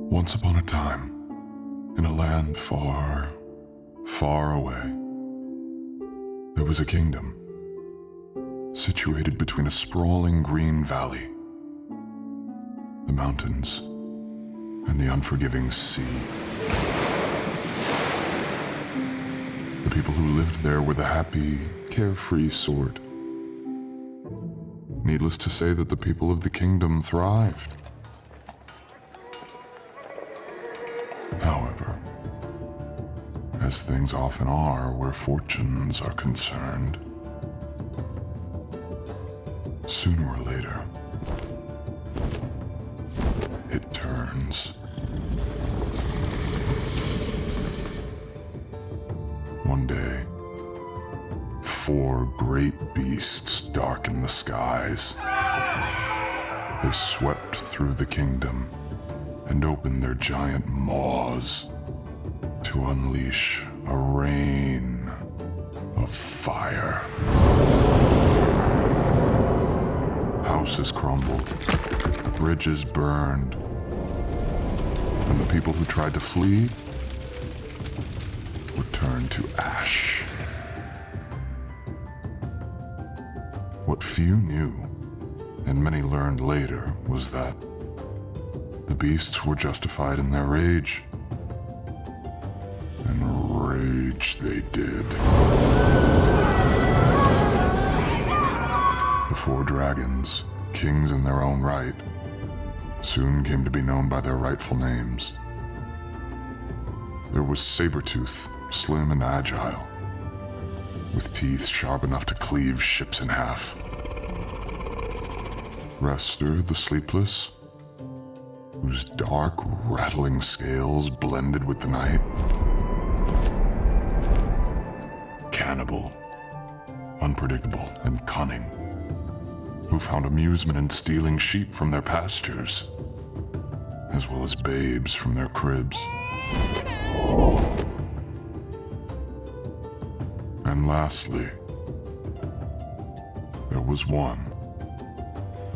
Once upon a time, in a land far, far away, there was a kingdom situated between a sprawling green valley, the mountains, and the unforgiving sea. The people who lived there were the happy, carefree sort. Needless to say that the people of the kingdom thrived. However, as things often are where fortunes are concerned, sooner or later, it turns. One day, 4 great beasts darkened the skies. They swept through the kingdom and opened their giant maws to unleash a rain of fire. Houses crumbled, bridges burned, and the people who tried to flee were turned to ash. What few knew, and many learned later, was that the beasts were justified in their rage. And rage they did. The 4 dragons, kings in their own right, soon came to be known by their rightful names. There was Sabretooth, slim and agile, with teeth sharp enough to cleave ships in half. Rester the Sleepless, whose dark, rattling scales blended with the night. Cannibal, unpredictable and cunning, who found amusement in stealing sheep from their pastures, as well as babes from their cribs. And lastly, there was one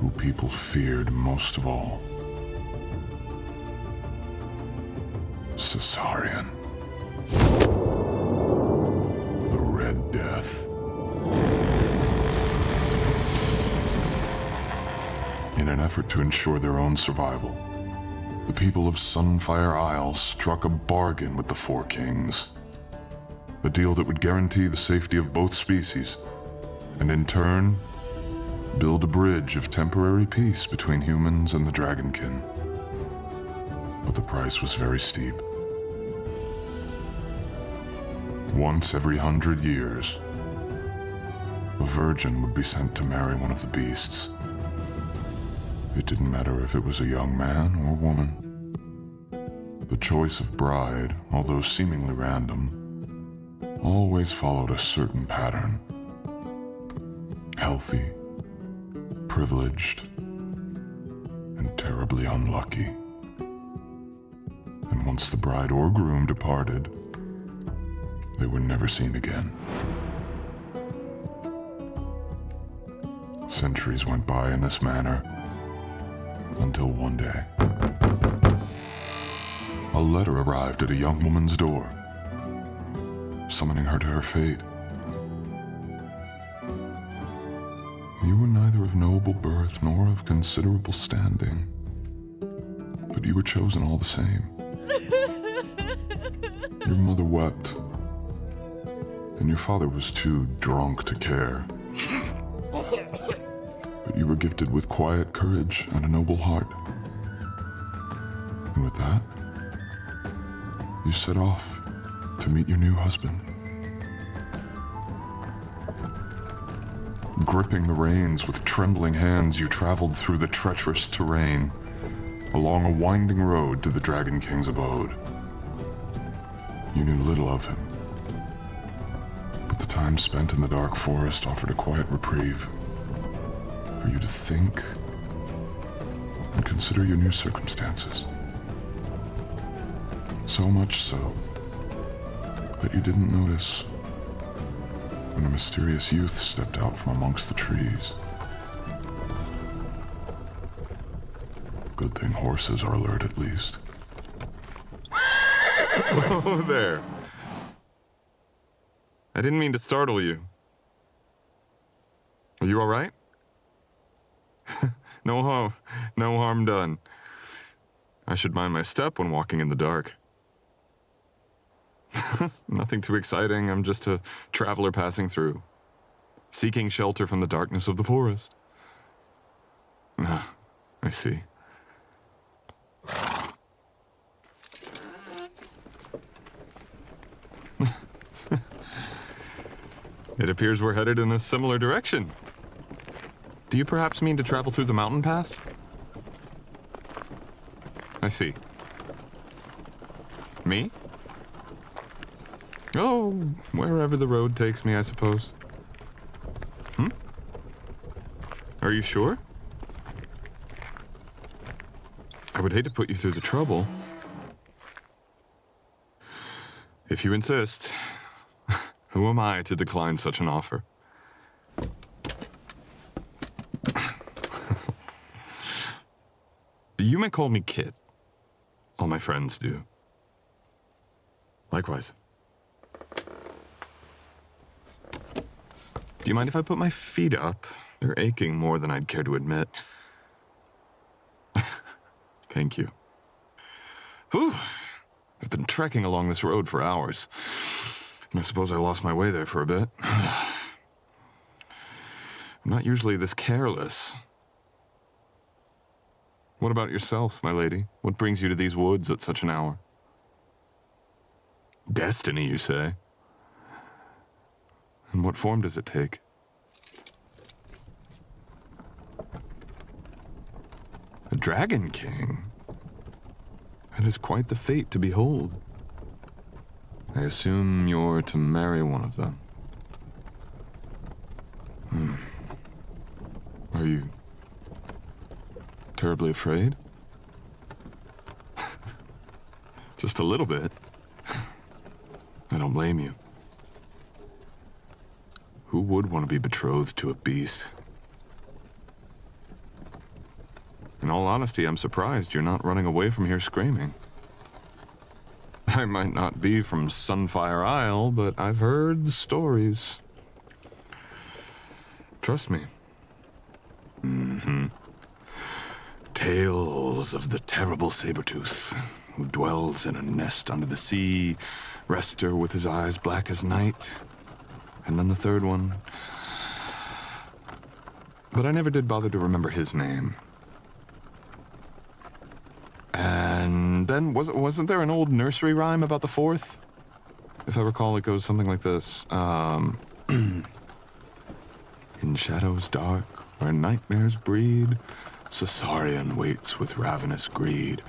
who people feared most of all. Caesarion. The Red Death. In an effort to ensure their own survival, the people of Sunfire Isle struck a bargain with the 4 kings. A deal that would guarantee the safety of both species, and in turn, build a bridge of temporary peace between humans and the dragonkin. But the price was very steep. Once every 100 years, a virgin would be sent to marry one of the beasts. It didn't matter if it was a young man or woman. The choice of bride, although seemingly random, always followed a certain pattern. Healthy, privileged, and terribly unlucky. And once the bride or groom departed, they were never seen again. Centuries went by in this manner, until one day, a letter arrived at a young woman's door, summoning her to her fate. You were neither of noble birth nor of considerable standing, but you were chosen all the same. Your mother wept, and your father was too drunk to care. But you were gifted with quiet courage and a noble heart. And with that, you set off to meet your new husband. Gripping the reins with trembling hands, you traveled through the treacherous terrain, along a winding road to the Dragon King's abode. You knew little of him, but the time spent in the dark forest offered a quiet reprieve for you to think and consider your new circumstances. So much so that you didn't notice when a mysterious youth stepped out from amongst the trees. Good thing horses are alert, at least. Oh, there. I didn't mean to startle you. Are you all right? No harm done. I should mind my step when walking in the dark. Nothing too exciting. I'm just a traveler passing through, seeking shelter from the darkness of the forest. Ah, I see. It appears we're headed in a similar direction. Do you perhaps mean to travel through the mountain pass? I see. Me? Oh, wherever the road takes me, I suppose. Are you sure? I would hate to put you through the trouble. If you insist, who am I to decline such an offer? You may call me Kit. All my friends do. Likewise. Do you mind if I put my feet up? They're aching more than I'd care to admit. Thank you. Whew. I've been trekking along this road for hours. And I suppose I lost my way there for a bit. I'm not usually this careless. What about yourself, my lady? What brings you to these woods at such an hour? Destiny, you say? And what form does it take? A dragon king? That is quite the fate to behold. I assume you're to marry one of them. Are you terribly afraid? Just a little bit. I don't blame you. Who would want to be betrothed to a beast? In all honesty, I'm surprised you're not running away from here screaming. I might not be from Sunfire Isle, but I've heard the stories. Trust me. Tales of the terrible Sabretooth, who dwells in a nest under the sea, Rester with his eyes black as night, and then the third one. But I never did bother to remember his name. And then, wasn't there an old nursery rhyme about the fourth? If I recall, it goes something like this. In shadows dark, where nightmares breed, Caesarion waits with ravenous greed.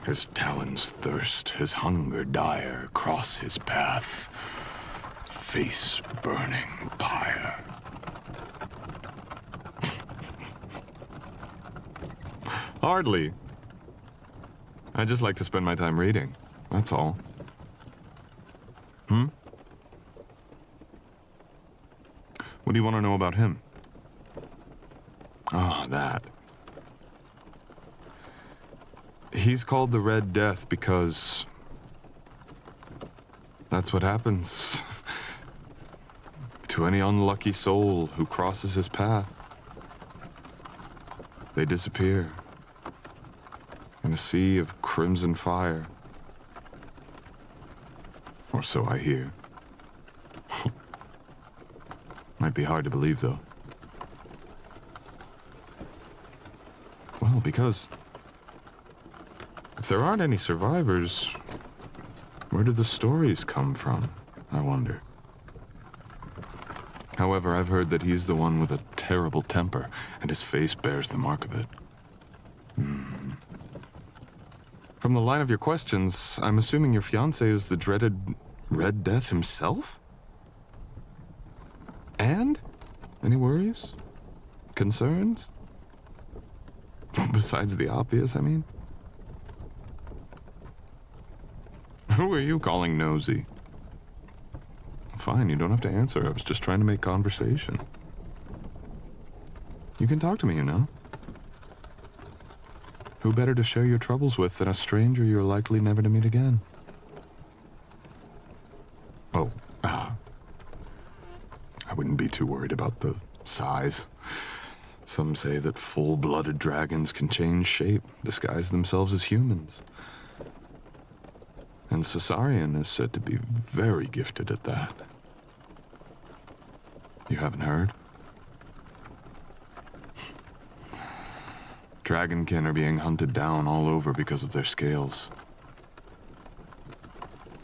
His talons thirst, his hunger dire, cross his path, face burning pyre. Hardly. I just like to spend my time reading, that's all. What do you want to know about him? Ah, that. He's called the Red Death because that's what happens to any unlucky soul who crosses his path. They disappear in a sea of crimson fire. Or so I hear. Might be hard to believe, though. Well, because if there aren't any survivors, where do the stories come from, I wonder? However, I've heard that he's the one with a terrible temper, and his face bears the mark of it. From the line of your questions, I'm assuming your fiancé is the dreaded Red Death himself? And? Any worries? Concerns? Besides the obvious, I mean? Who are you calling nosy? Fine, you don't have to answer. I was just trying to make conversation. You can talk to me, you know. Who better to share your troubles with than a stranger you're likely never to meet again? too worried about the size. Some say that full-blooded dragons can change shape, disguise themselves as humans. And Cesarion is said to be very gifted at that. You haven't heard? Dragonkin are being hunted down all over because of their scales.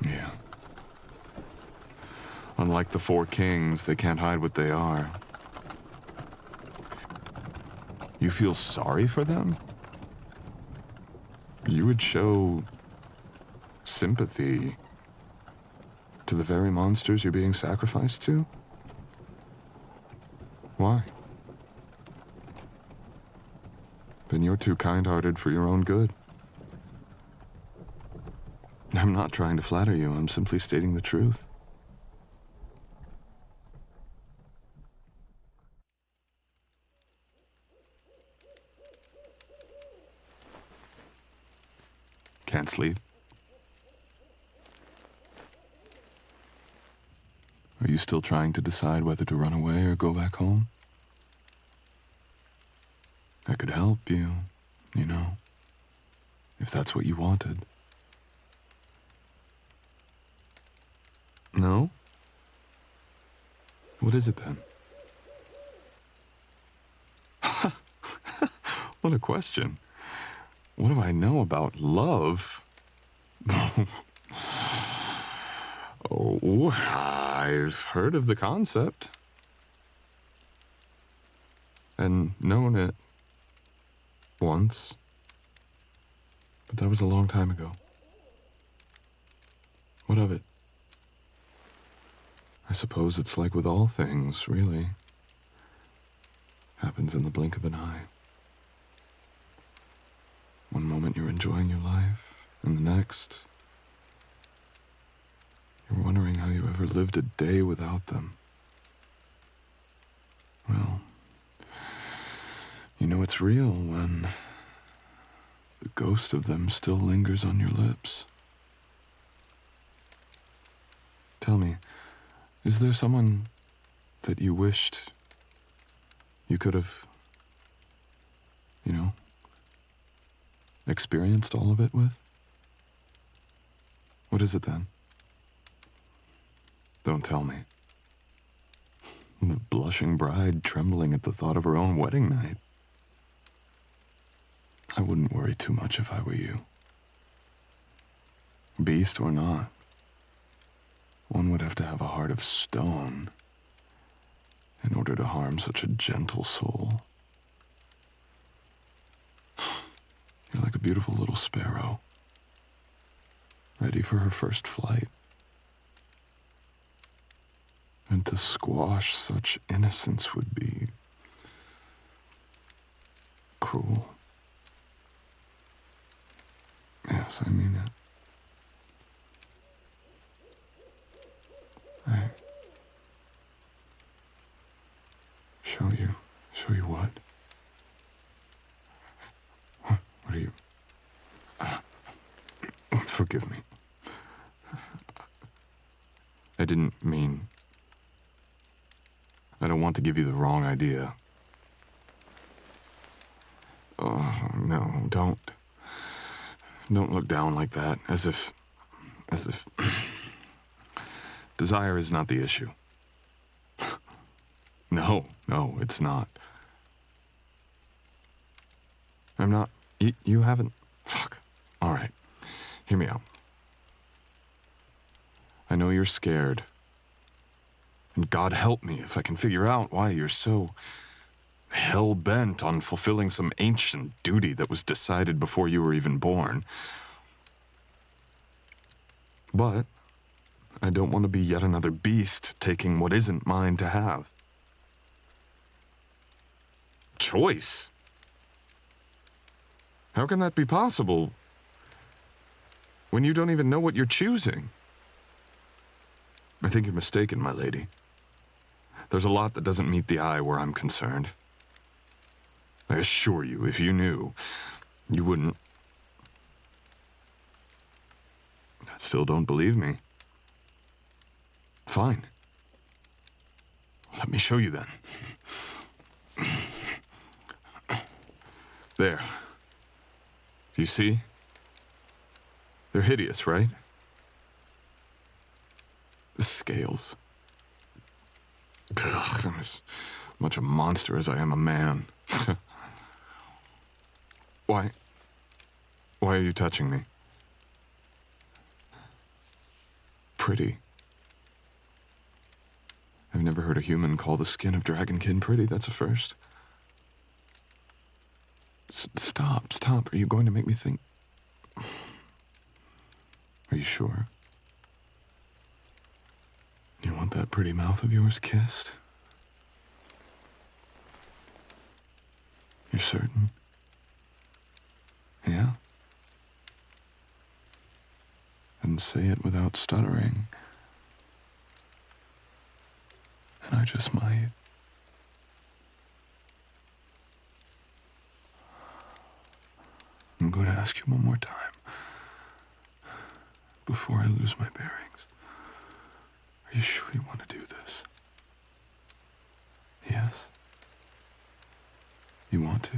Yeah. Unlike the four kings, they can't hide what they are. You feel sorry for them? You would show sympathy to the very monsters you're being sacrificed to? Why? Then you're too kind-hearted for your own good. I'm not trying to flatter you, I'm simply stating the truth. Can't sleep? Are you still trying to decide whether to run away or go back home? I could help you, you know, if that's what you wanted. No? What is it then? What a question. What do I know about love? Oh, I've heard of the concept. And known it once. But that was a long time ago. What of it? I suppose it's like with all things, really. Happens in the blink of an eye. One moment you're enjoying your life, and the next, you're wondering how you ever lived a day without them. Well, you know it's real when the ghost of them still lingers on your lips. Tell me, is there someone that you wished you could have, you know, experienced all of it with? What is it then? Don't tell me. The blushing bride trembling at the thought of her own wedding night. I wouldn't worry too much if I were you. Beast or not, one would have to have a heart of stone in order to harm such a gentle soul. You're like a beautiful little sparrow, ready for her first flight. And to squash such innocence would be cruel. Yes, I mean it. I show you what? What are you? Forgive me. I didn't mean... I don't want to give you the wrong idea. Oh, no, don't. Don't look down like that, as if... Desire is not the issue. No, it's not. I'm not... You haven't... Fuck. All right. Hear me out. I know you're scared. And God help me if I can figure out why you're so hell-bent on fulfilling some ancient duty that was decided before you were even born. But I don't want to be yet another beast taking what isn't mine to have. Choice? How can that be possible when you don't even know what you're choosing? I think you're mistaken, my lady. There's a lot that doesn't meet the eye where I'm concerned. I assure you, if you knew, you wouldn't. Still don't believe me? Fine. Let me show you then. There. Do you see? They're hideous, right? The scales. Ugh, I'm as much a monster as I am a man. Why are you touching me? Pretty. I've never heard a human call the skin of dragonkin pretty. That's a first. Stop. Are you going to make me think? Are you sure? You want that pretty mouth of yours kissed? You're certain? Yeah? And say it without stuttering. And I just might. I'm going to ask you one more time. Before I lose my bearings. Are you sure you want to do this? Yes? You want to?